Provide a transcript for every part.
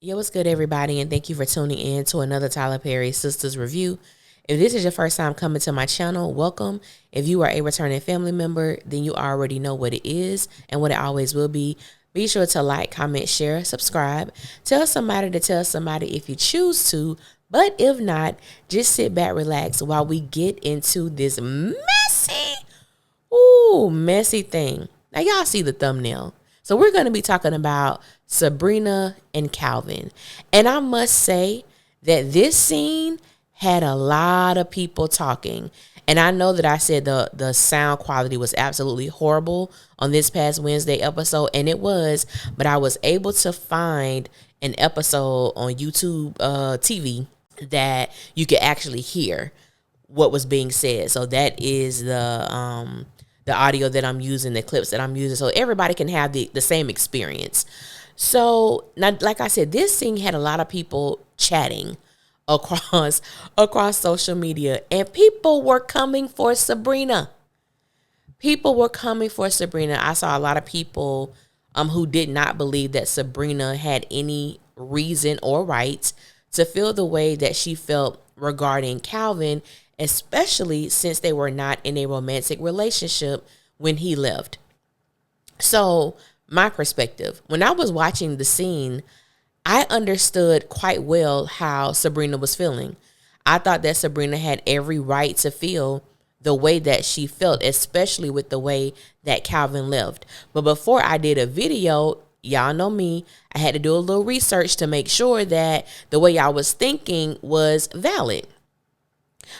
Yo, what's good, everybody, and thank you for tuning in to another Tyler Perry Sistas review. If this is your first time coming to my channel, welcome. If you are a returning family member, then you already know what it is and what it always will be. Be sure to like, comment, share, subscribe. Tell somebody to tell somebody if you choose to, but if not, just sit back, relax while we get into this messy thing. Now, y'all see the thumbnail. So we're going to be talking about Sabrina and Calvin. And I must say that this scene had a lot of people talking. And I know that I said the sound quality was absolutely horrible on this past Wednesday episode, and it was, but I was able to find an episode on YouTube TV that you could actually hear what was being said. So that is the audio that I'm using, the clips that I'm using, so everybody can have the same experience. So now, like I said, this scene had a lot of people chatting across social media, and people were coming for Sabrina. People were coming for Sabrina. I saw a lot of people who did not believe that Sabrina had any reason or right to feel the way that she felt regarding Calvin, especially since they were not in a romantic relationship when he left. So, my perspective, when I was watching the scene, I understood quite well how Sabrina was feeling. I thought that Sabrina had every right to feel the way that she felt, especially with the way that Calvin left. But before I did a video, y'all know me, I had to do a little research to make sure that the way I was thinking was valid.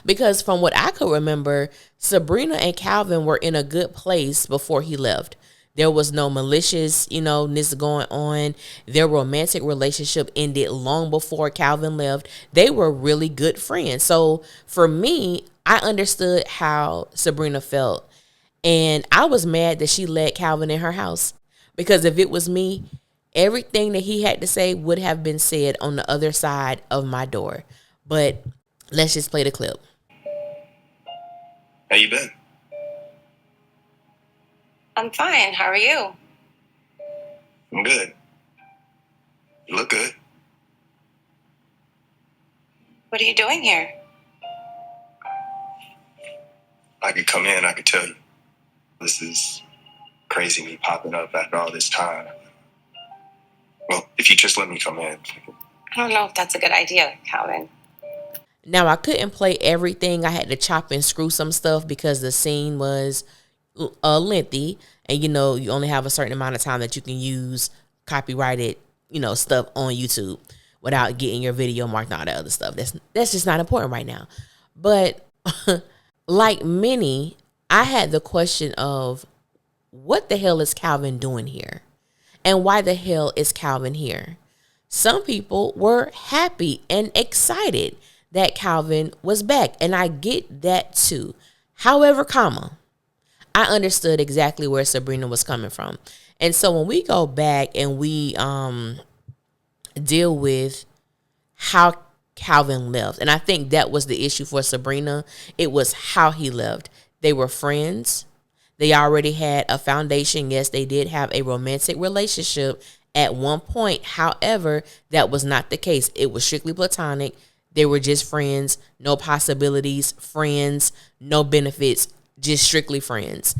Because from what I could remember, Sabrina and Calvin were in a good place before he left. There was no maliciousness going on. Their romantic relationship ended long before Calvin left. They were really good friends. So for me, I understood how Sabrina felt. And I was mad that she let Calvin in her house. Because if it was me, everything that he had to say would have been said on the other side of my door. But let's just play the clip. How you been? I'm fine. How are you? I'm good. You look good. What are you doing here? I could come in, I could tell you. This is crazy, me popping up after all this time. Well, if you just let me come in. I don't know if that's a good idea, Calvin. Now, I couldn't play everything. I had to chop and screw some stuff because the scene was lengthy. And, you only have a certain amount of time that you can use copyrighted, stuff on YouTube without getting your video marked and all that other stuff. That's just not important right now. But like many, I had the question of what the hell is Calvin doing here? And why the hell is Calvin here? Some people were happy and excited that Calvin was back, and I get that too. However, I understood exactly where Sabrina was coming from. And so when we go back and we deal with how Calvin left, and I think that was the issue for Sabrina, it was how he left. They were friends. They already had a foundation. Yes, they did have a romantic relationship at one point. However, that was not the case. It was strictly platonic. They were just friends, no possibilities, friends, no benefits, just strictly friends.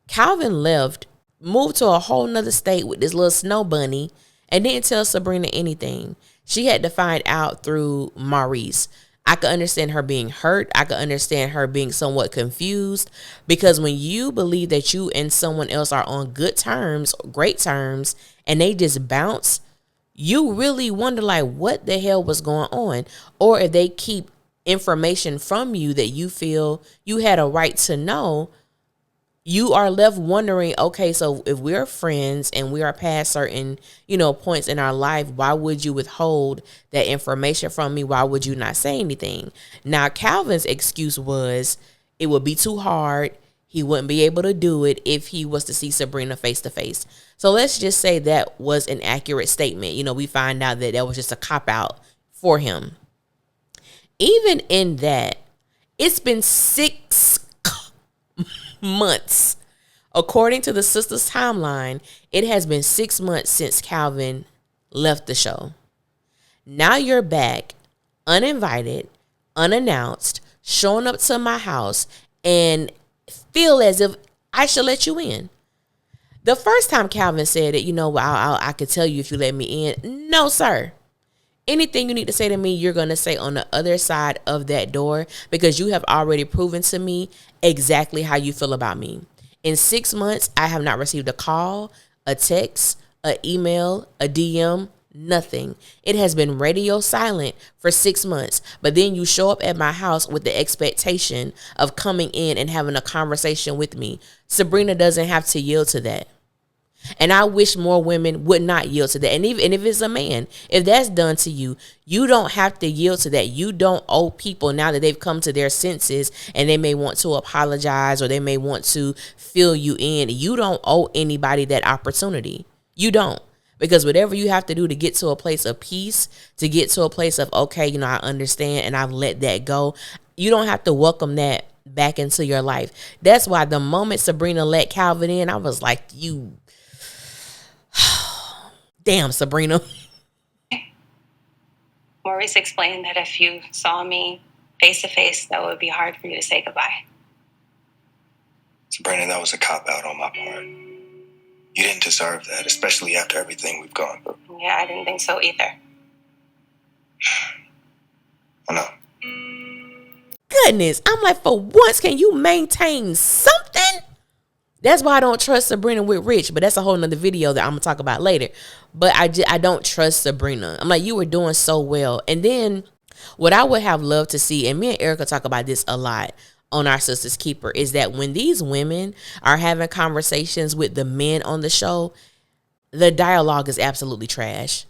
Calvin left, moved to a whole nother state with this little snow bunny, and didn't tell Sabrina anything. She had to find out through Maurice. I could understand her being hurt. I could understand her being somewhat confused, because when you believe that you and someone else are on good terms, great terms, and they just bounce, you really wonder like what the hell was going on. Or if they keep information from you that you feel you had a right to know, you are left wondering, okay, so if we're friends and we are past certain, points in our life, why would you withhold that information from me? Why would you not say anything? Now, Calvin's excuse was it would be too hard. He wouldn't be able to do it if he was to see Sabrina face to face. So let's just say that was an accurate statement. We find out that was just a cop-out for him. Even in that, it's been 6 months. According to the Sistas timeline, it has been 6 months since Calvin left the show. Now you're back, uninvited, unannounced, showing up to my house and feel as if I should let you in. The first time Calvin said it, I could tell you if you let me in. No, sir. Anything you need to say to me, you're going to say on the other side of that door, because you have already proven to me exactly how you feel about me. In 6 months, I have not received a call, a text, an email, a DM, nothing. It has been radio silent for 6 months. But then you show up at my house with the expectation of coming in and having a conversation with me. Sabrina doesn't have to yield to that. And I wish more women would not yield to that. And if it's a man, if that's done to you, you don't have to yield to that. You don't owe people, now that they've come to their senses and they may want to apologize or they may want to fill you in. You don't owe anybody that opportunity. You don't. Because whatever you have to do to get to a place of peace, to get to a place of, okay, I understand and I've let that go, you don't have to welcome that back into your life. That's why the moment Sabrina let Calvin in, I was like, damn, Sabrina. Maurice explained that if you saw me face to face, that would be hard for you to say goodbye. Sabrina, that was a cop-out on my part. You didn't deserve that, especially after everything we've gone through. Yeah, I didn't think so either. I know. Goodness, I'm like, for once, can you maintain something? That's why I don't trust Sabrina with Rich, but that's a whole nother video that I'm going to talk about later. But I don't trust Sabrina. I'm like, you were doing so well. And then what I would have loved to see, and me and Erica talk about this a lot on our Sistas Keeper, is that when these women are having conversations with the men on the show, the dialogue is absolutely trash.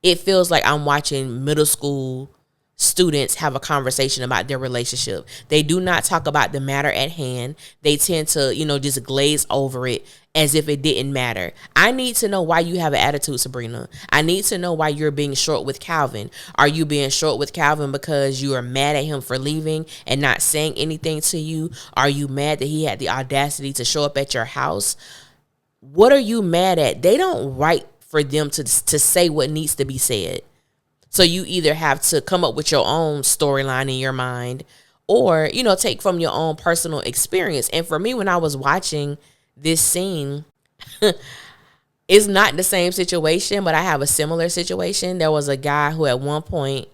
It feels like I'm watching middle school students have a conversation about their relationship. They do not talk about the matter at hand. They tend to, just glaze over it as if it didn't matter. I need to know why you have an attitude, Sabrina. I need to know why you're being short with Calvin. Are you being short with Calvin because you are mad at him for leaving and not saying anything to you? Are you mad that he had the audacity to show up at your house? What are you mad at? They don't write for them to say what needs to be said. So you either have to come up with your own storyline in your mind or, take from your own personal experience. And for me, when I was watching this scene, it's not the same situation, but I have a similar situation. There was a guy who at one point,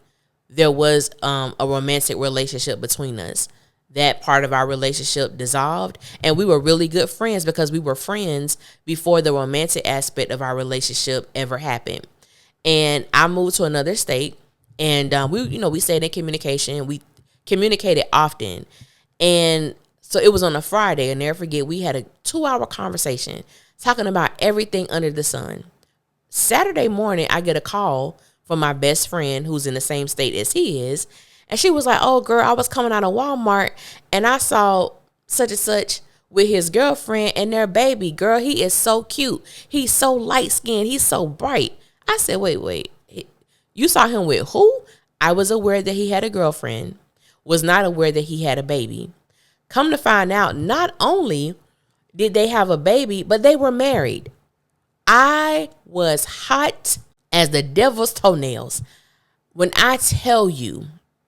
there was a romantic relationship between us. That part of our relationship dissolved, and we were really good friends because we were friends before the romantic aspect of our relationship ever happened. And I moved to another state, and we stayed in communication. We communicated often, and so it was on a Friday. And never forget, we had a 2-hour conversation talking about everything under the sun. Saturday morning, I get a call from my best friend who's in the same state as he is, and she was like, "Oh, girl, I was coming out of Walmart, and I saw such and such with his girlfriend and their baby. Girl, he is so cute. He's so light skinned. He's so bright." I said, wait, you saw him with who? I was aware that he had a girlfriend, was not aware that he had a baby. Come to find out, not only did they have a baby, but they were married. I was hot as the devil's toenails. When I tell you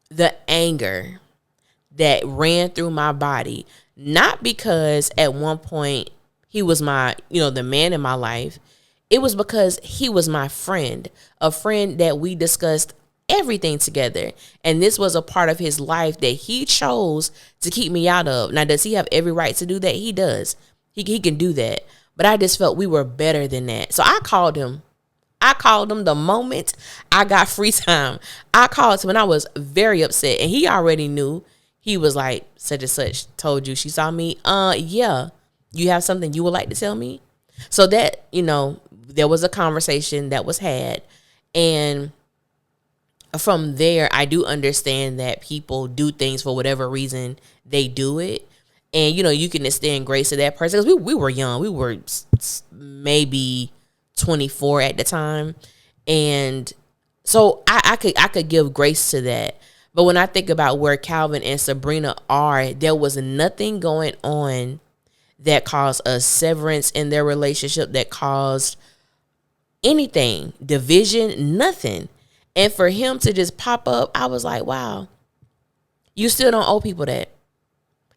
the anger that ran through my body, not because at one point he was my, the man in my life. It was because he was my friend, a friend that we discussed everything together. And this was a part of his life that he chose to keep me out of. Now, does he have every right to do that? He does. He can do that. But I just felt we were better than that. So I called him. The moment I got free time. I called him and I was very upset. And he already knew. He was like, such and such told you she saw me. Yeah. You have something you would like to tell me? So that, there was a conversation that was had. And from there, I do understand that people do things for whatever reason they do it. And, you can extend grace to that person. Because we were young. We were maybe 24 at the time. And so I could give grace to that. But when I think about where Calvin and Sabrina are, there was nothing going on that caused a severance in their relationship, that caused anything, division, nothing. And for him to just pop up, I was like, wow, you still don't owe people that.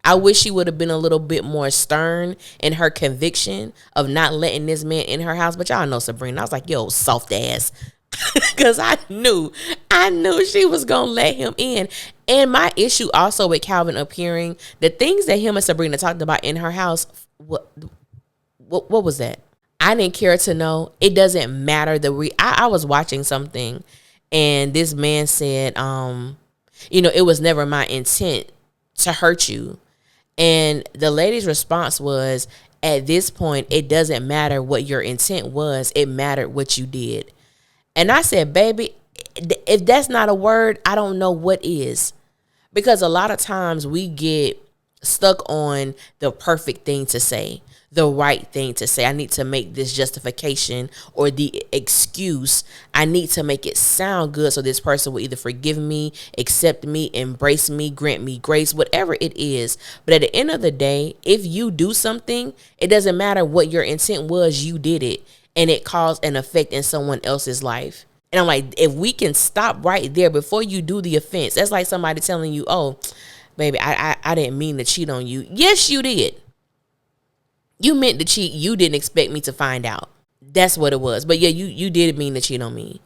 I wish she would have been a little bit more stern in her conviction of not letting this man in her house. But y'all know Sabrina. I was like, yo, soft ass. Because I knew she was going to let him in. And my issue also with Calvin appearing, the things that him and Sabrina talked about in her house, what was that? I didn't care to know. It doesn't matter. I was watching something and this man said, it was never my intent to hurt you. And the lady's response was, at this point, it doesn't matter what your intent was. It mattered what you did. And I said, baby, if that's not a word, I don't know what is. Because a lot of times we get stuck on the perfect thing to say, the right thing to say. I need to make this justification or the excuse. I need to make it sound good so this person will either forgive me, accept me, embrace me, grant me grace, whatever it is. But at the end of the day, if you do something, it doesn't matter what your intent was, you did it. And it caused an effect in someone else's life. And I'm like, if we can stop right there before you do the offense, that's like somebody telling you, oh, baby, I didn't mean to cheat on you. Yes, you did. You meant to cheat. You didn't expect me to find out. That's what it was. But yeah, you did mean to cheat on me.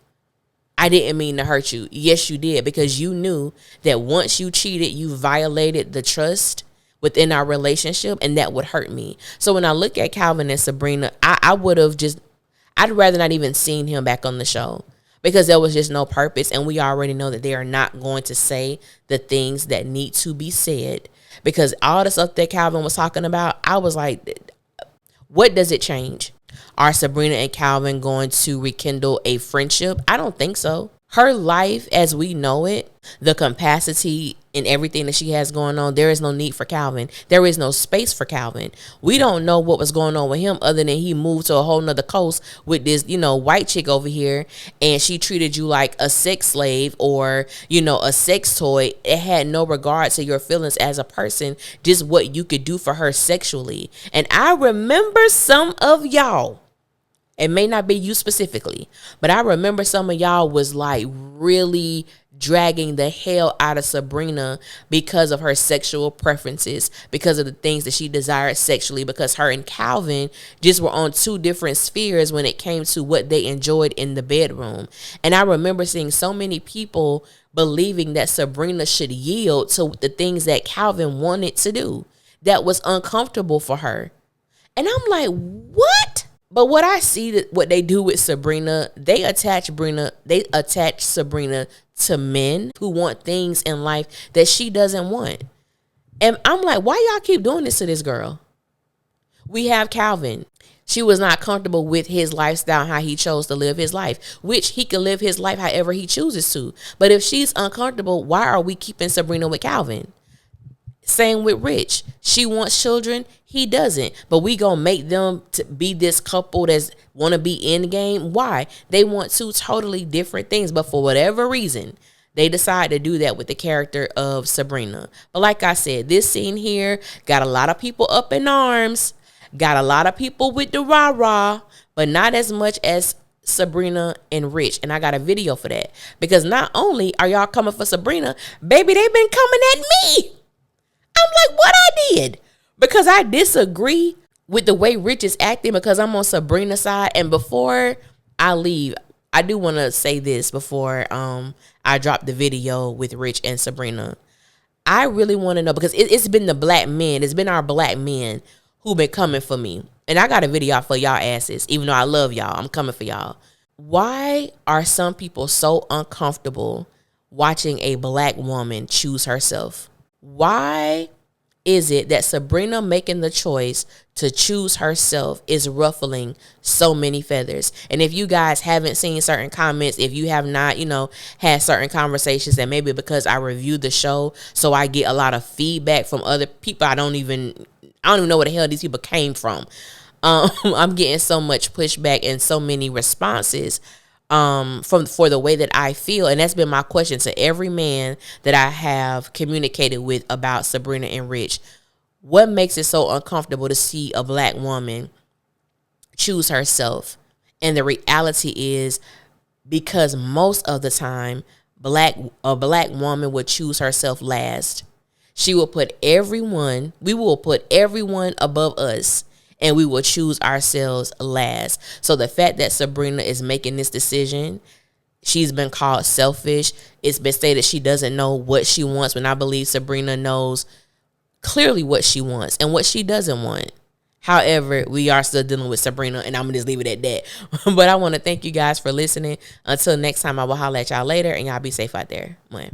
I didn't mean to hurt you. Yes, you did. Because you knew that once you cheated, you violated the trust within our relationship, and that would hurt me. So when I look at Calvin and Sabrina, I'd rather not even seen him back on the show, because there was just no purpose. And we already know that they are not going to say the things that need to be said, because all the stuff that Calvin was talking about, I was like, what does it change? Are Sabrina and Calvin going to rekindle a friendship? I don't think so. Her life as we know it, the capacity and everything that she has going on, there is no need for Calvin. There is no space for Calvin. We don't know what was going on with him other than he moved to a whole nother coast with this, white chick over here, and she treated you like a sex slave or, a sex toy. It had no regard to your feelings as a person, just what you could do for her sexually. And I remember some of y'all, it may not be you specifically, but I remember some of y'all was like really dragging the hell out of Sabrina because of her sexual preferences, because of the things that she desired sexually, because her and Calvin just were on two different spheres when it came to what they enjoyed in the bedroom. And I remember seeing so many people believing that Sabrina should yield to the things that Calvin wanted to do that was uncomfortable for her. And I'm like, what? But what I see that what they do with Sabrina, they attach Sabrina to men who want things in life that she doesn't want. And I'm like, why y'all keep doing this to this girl? We have Calvin. She was not comfortable with his lifestyle, how he chose to live his life, which he can live his life however he chooses to. But if she's uncomfortable, why are we keeping Sabrina with Calvin? Same with Rich. She wants children. He doesn't. But we gonna make them to be this couple that's want to be in the game. Why? They want two totally different things. But for whatever reason, they decide to do that with the character of Sabrina. But like I said, this scene here got a lot of people up in arms. Got a lot of people with the rah-rah. But not as much as Sabrina and Rich. And I got a video for that. Because not only are y'all coming for Sabrina, baby, they've been coming at me. I'm like, what I did? Because I disagree with the way Rich is acting, because I'm on Sabrina's side. And before I leave, I do want to say this before I drop the video with Rich and Sabrina. I really want to know, because it's been the black men. It's been our black men who been coming for me. And I got a video for y'all asses. Even though I love y'all, I'm coming for y'all. Why are some people so uncomfortable watching a black woman choose herself? Why is it that Sabrina making the choice to choose herself is ruffling so many feathers? And if you guys haven't seen certain comments, if you have not, had certain conversations, and maybe because I reviewed the show, so I get a lot of feedback from other people. I don't even know where the hell these people came from. I'm getting so much pushback and so many responses for the way that I feel. And that's been my question to every man that I have communicated with about Sabrina and Rich. What makes it so uncomfortable to see a black woman choose herself? And the reality is, because most of the time a black woman would choose herself last. We will put everyone above us, and we will choose ourselves last. So the fact that Sabrina is making this decision, she's been called selfish. It's been stated she doesn't know what she wants, when I believe Sabrina knows clearly what she wants and what she doesn't want. However, we are still dealing with Sabrina, and I'm going to just leave it at that. But I want to thank you guys for listening. Until next time, I will holler at y'all later, and y'all be safe out there. Mwah.